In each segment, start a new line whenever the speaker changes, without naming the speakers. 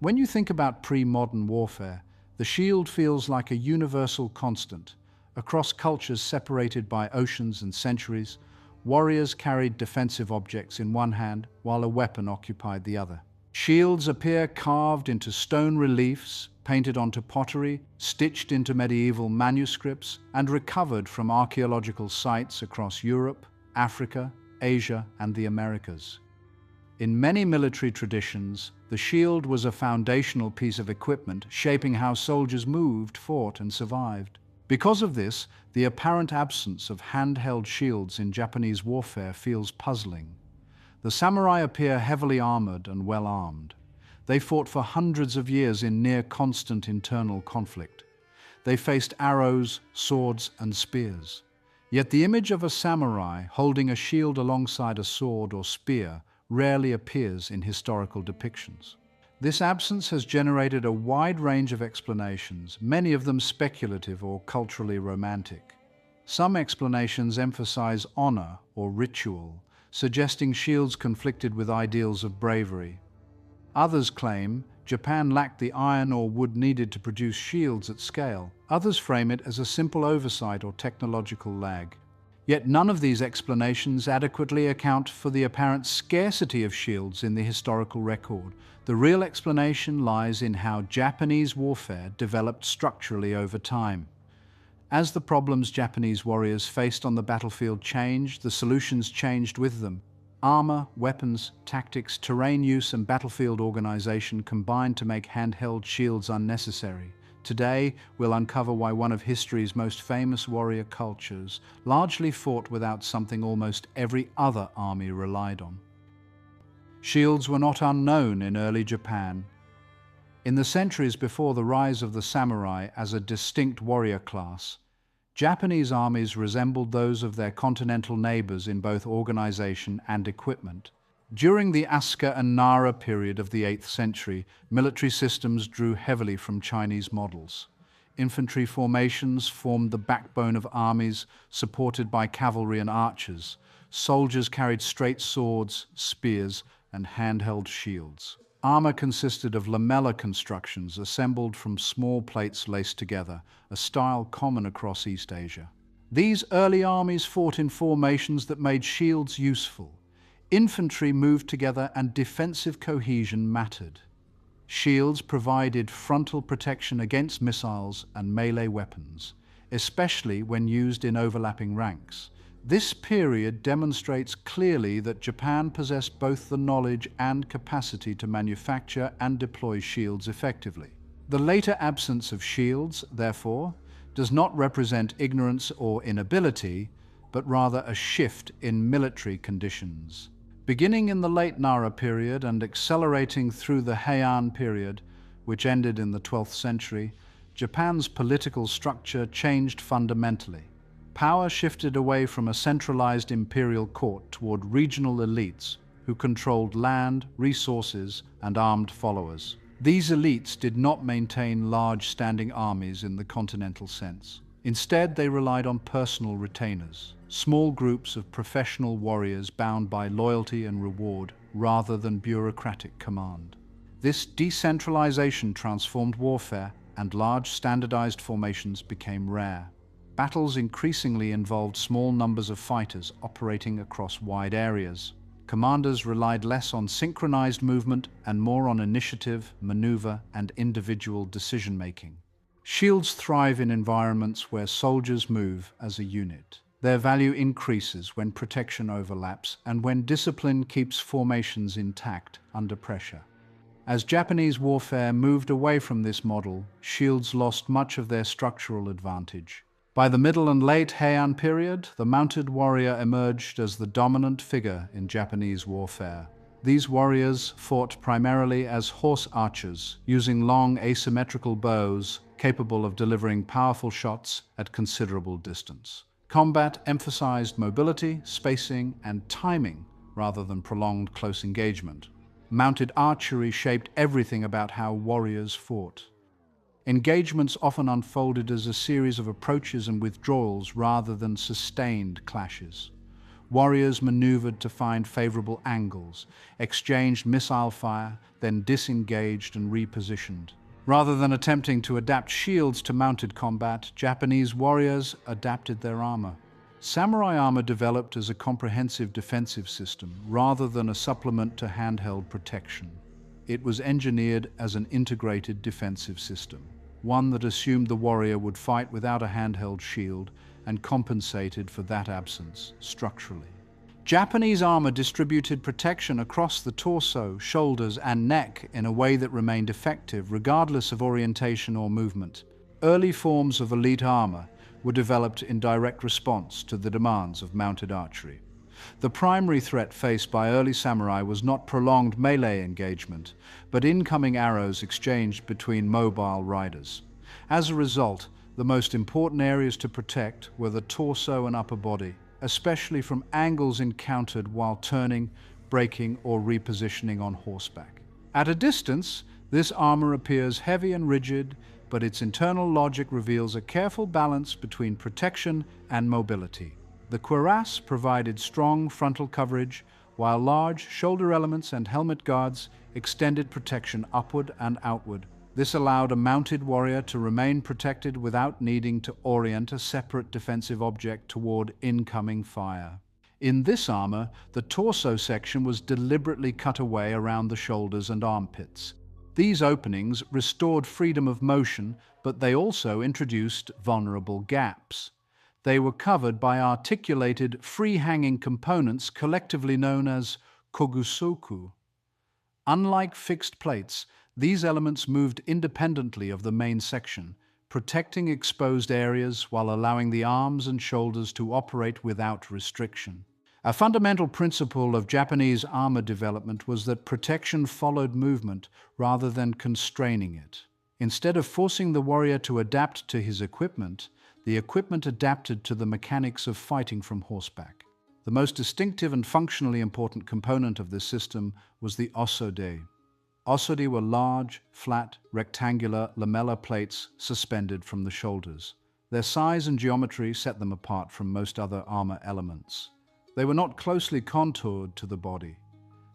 When you think about pre-modern warfare, the shield feels like a universal constant. Across cultures separated by oceans and centuries, warriors carried defensive objects in one hand while a weapon occupied the other. Shields appear carved into stone reliefs, painted onto pottery, stitched into medieval manuscripts, and recovered from archaeological sites across Europe, Africa, Asia, and the Americas. In many military traditions, the shield was a foundational piece of equipment shaping how soldiers moved, fought, and survived. Because of this, the apparent absence of handheld shields in Japanese warfare feels puzzling. The samurai appear heavily armored and well-armed. They fought for hundreds of years in near-constant internal conflict. They faced arrows, swords, and spears. Yet the image of a samurai holding a shield alongside a sword or spear rarely appears in historical depictions. This absence has generated a wide range of explanations, many of them speculative or culturally romantic. Some explanations emphasize honor or ritual, suggesting shields conflicted with ideals of bravery. Others claim Japan lacked the iron or wood needed to produce shields at scale. Others frame it as a simple oversight or technological lag. Yet none of these explanations adequately account for the apparent scarcity of shields in the historical record. The real explanation lies in how Japanese warfare developed structurally over time. As the problems Japanese warriors faced on the battlefield changed, the solutions changed with them. Armor, weapons, tactics, terrain use, and battlefield organization combined to make handheld shields unnecessary. Today, we'll uncover why one of history's most famous warrior cultures largely fought without something almost every other army relied on. Shields were not unknown in early Japan. In the centuries before the rise of the samurai as a distinct warrior class, Japanese armies resembled those of their continental neighbors in both organization and equipment. During the Asuka and Nara period of the 8th century, military systems drew heavily from Chinese models. Infantry formations formed the backbone of armies, supported by cavalry and archers. Soldiers carried straight swords, spears, and handheld shields. Armor consisted of lamella constructions assembled from small plates laced together, a style common across East Asia. These early armies fought in formations that made shields useful. Infantry moved together and defensive cohesion mattered. Shields provided frontal protection against missiles and melee weapons, especially when used in overlapping ranks. This period demonstrates clearly that Japan possessed both the knowledge and capacity to manufacture and deploy shields effectively. The later absence of shields, therefore, does not represent ignorance or inability, but rather a shift in military conditions. Beginning in the late Nara period and accelerating through the Heian period, which ended in the 12th century, Japan's political structure changed fundamentally. Power shifted away from a centralized imperial court toward regional elites who controlled land, resources, and armed followers. These elites did not maintain large standing armies in the continental sense. Instead, they relied on personal retainers, small groups of professional warriors bound by loyalty and reward rather than bureaucratic command. This decentralization transformed warfare, and large standardized formations became rare. Battles increasingly involved small numbers of fighters operating across wide areas. Commanders relied less on synchronized movement and more on initiative, maneuver, and individual decision-making. Shields thrive in environments where soldiers move as a unit. Their value increases when protection overlaps and when discipline keeps formations intact under pressure. As Japanese warfare moved away from this model, shields lost much of their structural advantage. By the middle and late Heian period, the mounted warrior emerged as the dominant figure in Japanese warfare. These warriors fought primarily as horse archers, using long asymmetrical bows capable of delivering powerful shots at considerable distance. Combat emphasized mobility, spacing, and timing rather than prolonged close engagement. Mounted archery shaped everything about how warriors fought. Engagements often unfolded as a series of approaches and withdrawals rather than sustained clashes. Warriors maneuvered to find favorable angles, exchanged missile fire, then disengaged and repositioned. Rather than attempting to adapt shields to mounted combat, Japanese warriors adapted their armor. Samurai armor developed as a comprehensive defensive system rather than a supplement to handheld protection. It was engineered as an integrated defensive system, one that assumed the warrior would fight without a handheld shield and compensated for that absence structurally. Japanese armor distributed protection across the torso, shoulders, and neck in a way that remained effective regardless of orientation or movement. Early forms of elite armor were developed in direct response to the demands of mounted archery. The primary threat faced by early samurai was not prolonged melee engagement, but incoming arrows exchanged between mobile riders. As a result, the most important areas to protect were the torso and upper body, especially from angles encountered while turning, braking, or repositioning on horseback. At a distance, this armor appears heavy and rigid, but its internal logic reveals a careful balance between protection and mobility. The cuirass provided strong frontal coverage, while large shoulder elements and helmet guards extended protection upward and outward. This allowed a mounted warrior to remain protected without needing to orient a separate defensive object toward incoming fire. In this armor, the torso section was deliberately cut away around the shoulders and armpits. These openings restored freedom of motion, but they also introduced vulnerable gaps. They were covered by articulated, free-hanging components collectively known as kogusoku. Unlike fixed plates, these elements moved independently of the main section, protecting exposed areas while allowing the arms and shoulders to operate without restriction. A fundamental principle of Japanese armor development was that protection followed movement rather than constraining it. Instead of forcing the warrior to adapt to his equipment, the equipment adapted to the mechanics of fighting from horseback. The most distinctive and functionally important component of this system was the osode. Osode were large, flat, rectangular lamellar plates suspended from the shoulders. Their size and geometry set them apart from most other armor elements. They were not closely contoured to the body.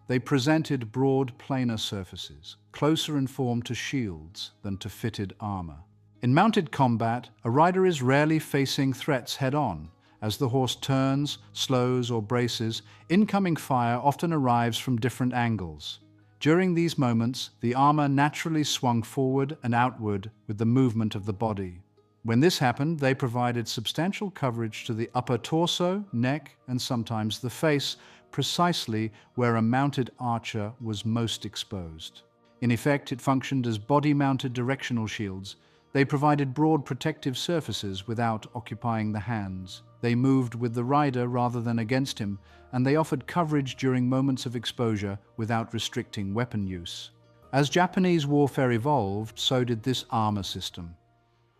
They presented broad, planar surfaces, closer in form to shields than to fitted armor. In mounted combat, a rider is rarely facing threats head-on. As the horse turns, slows, or braces, incoming fire often arrives from different angles. During these moments, the armor naturally swung forward and outward with the movement of the body. When this happened, they provided substantial coverage to the upper torso, neck, and sometimes the face, precisely where a mounted archer was most exposed. In effect, it functioned as body-mounted directional shields. They provided broad protective surfaces without occupying the hands. They moved with the rider rather than against him, and they offered coverage during moments of exposure without restricting weapon use. As Japanese warfare evolved, so did this armor system.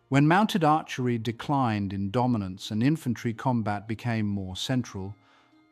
When mounted archery declined in dominance and infantry combat became more central,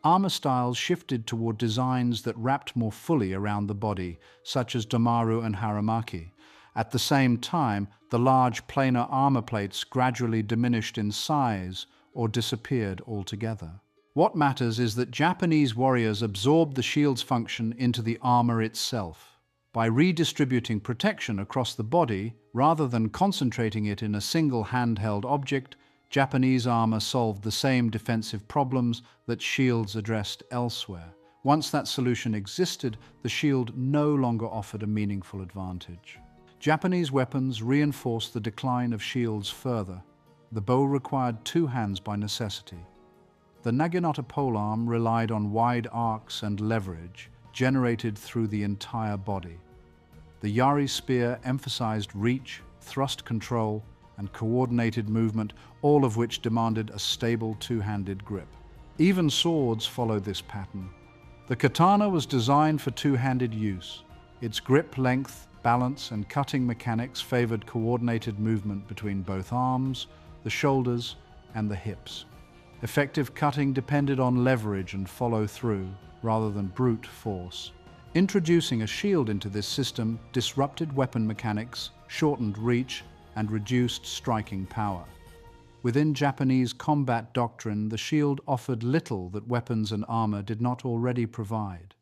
armor styles shifted toward designs that wrapped more fully around the body, such as domaru and haramaki. At the same time, the large planar armor plates gradually diminished in size or disappeared altogether. What matters is that Japanese warriors absorbed the shield's function into the armor itself. By redistributing protection across the body, rather than concentrating it in a single handheld object, Japanese armor solved the same defensive problems that shields addressed elsewhere. Once that solution existed, the shield no longer offered a meaningful advantage. Japanese weapons reinforced the decline of shields further. The bow required two hands by necessity. The naginata polearm relied on wide arcs and leverage, generated through the entire body. The yari spear emphasized reach, thrust control, and coordinated movement, all of which demanded a stable two-handed grip. Even swords followed this pattern. The katana was designed for two-handed use. Its grip length, balance, and cutting mechanics favored coordinated movement between both arms, the shoulders, and the hips. Effective cutting depended on leverage and follow-through, rather than brute force. Introducing a shield into this system disrupted weapon mechanics, shortened reach, and reduced striking power. Within Japanese combat doctrine, the shield offered little that weapons and armor did not already provide.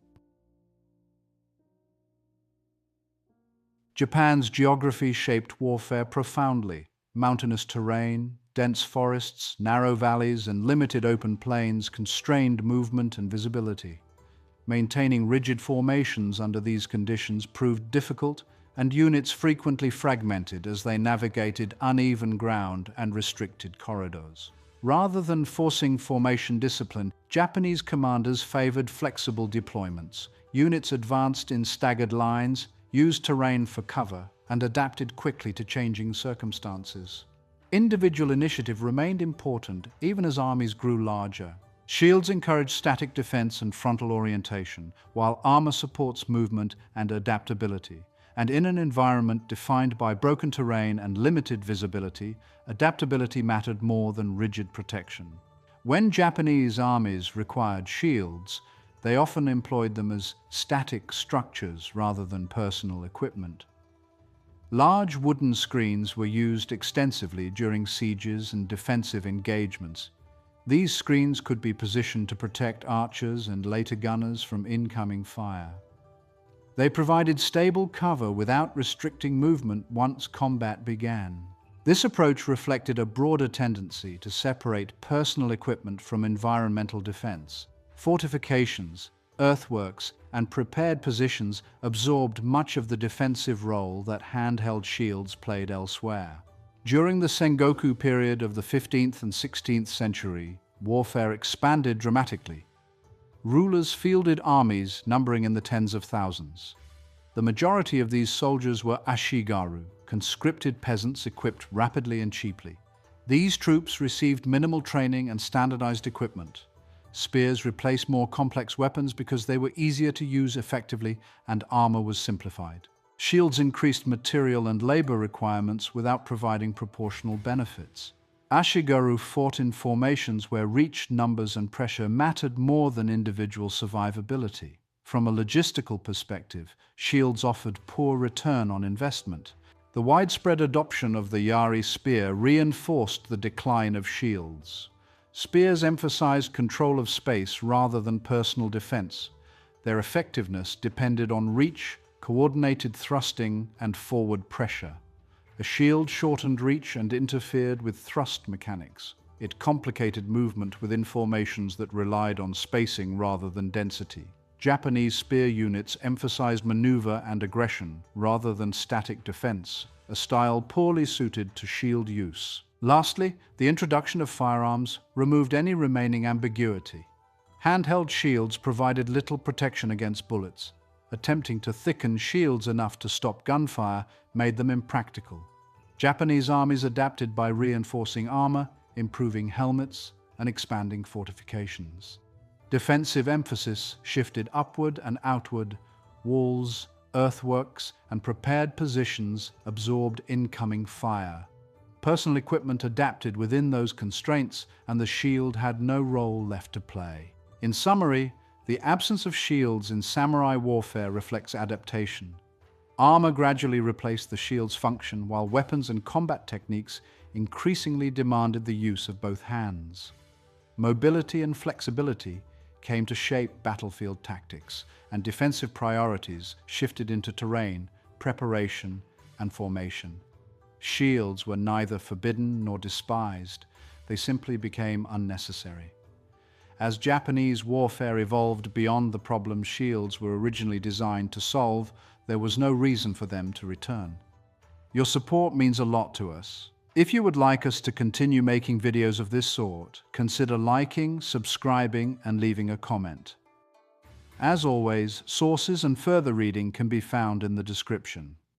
Japan's geography shaped warfare profoundly. Mountainous terrain, dense forests, narrow valleys, and limited open plains constrained movement and visibility. Maintaining rigid formations under these conditions proved difficult, and units frequently fragmented as they navigated uneven ground and restricted corridors. Rather than forcing formation discipline, Japanese commanders favored flexible deployments. Units advanced in staggered lines, used terrain for cover, and adapted quickly to changing circumstances. Individual initiative remained important even as armies grew larger. Shields encouraged static defense and frontal orientation, while armor supports movement and adaptability. And in an environment defined by broken terrain and limited visibility, adaptability mattered more than rigid protection. When Japanese armies required shields, they often employed them as static structures rather than personal equipment. Large wooden screens were used extensively during sieges and defensive engagements. These screens could be positioned to protect archers and later gunners from incoming fire. They provided stable cover without restricting movement once combat began. This approach reflected a broader tendency to separate personal equipment from environmental defense. Fortifications, earthworks, and prepared positions absorbed much of the defensive role that handheld shields played elsewhere. During the Sengoku period of the 15th and 16th century, warfare expanded dramatically. Rulers fielded armies numbering in the tens of thousands. The majority of these soldiers were ashigaru, conscripted peasants equipped rapidly and cheaply. These troops received minimal training and standardized equipment. Spears replaced more complex weapons because they were easier to use effectively and armor was simplified. Shields increased material and labor requirements without providing proportional benefits. Ashigaru fought in formations where reach, numbers, and pressure mattered more than individual survivability. From a logistical perspective, shields offered poor return on investment. The widespread adoption of the yari spear reinforced the decline of shields. Spears emphasized control of space rather than personal defense. Their effectiveness depended on reach, coordinated thrusting, and forward pressure. A shield shortened reach and interfered with thrust mechanics. It complicated movement within formations that relied on spacing rather than density. Japanese spear units emphasized maneuver and aggression rather than static defense, a style poorly suited to shield use. Lastly, the introduction of firearms removed any remaining ambiguity. Handheld shields provided little protection against bullets. Attempting to thicken shields enough to stop gunfire made them impractical. Japanese armies adapted by reinforcing armor, improving helmets, and expanding fortifications. Defensive emphasis shifted upward and outward. Walls, earthworks, and prepared positions absorbed incoming fire. Personal equipment adapted within those constraints, and the shield had no role left to play. In summary, the absence of shields in samurai warfare reflects adaptation. Armor gradually replaced the shield's function, while weapons and combat techniques increasingly demanded the use of both hands. Mobility and flexibility came to shape battlefield tactics, and defensive priorities shifted into terrain, preparation, and formation. Shields were neither forbidden nor despised, they simply became unnecessary. As Japanese warfare evolved beyond the problems shields were originally designed to solve, there was no reason for them to return. Your support means a lot to us. If you would like us to continue making videos of this sort, consider liking, subscribing, and leaving a comment. As always, sources and further reading can be found in the description.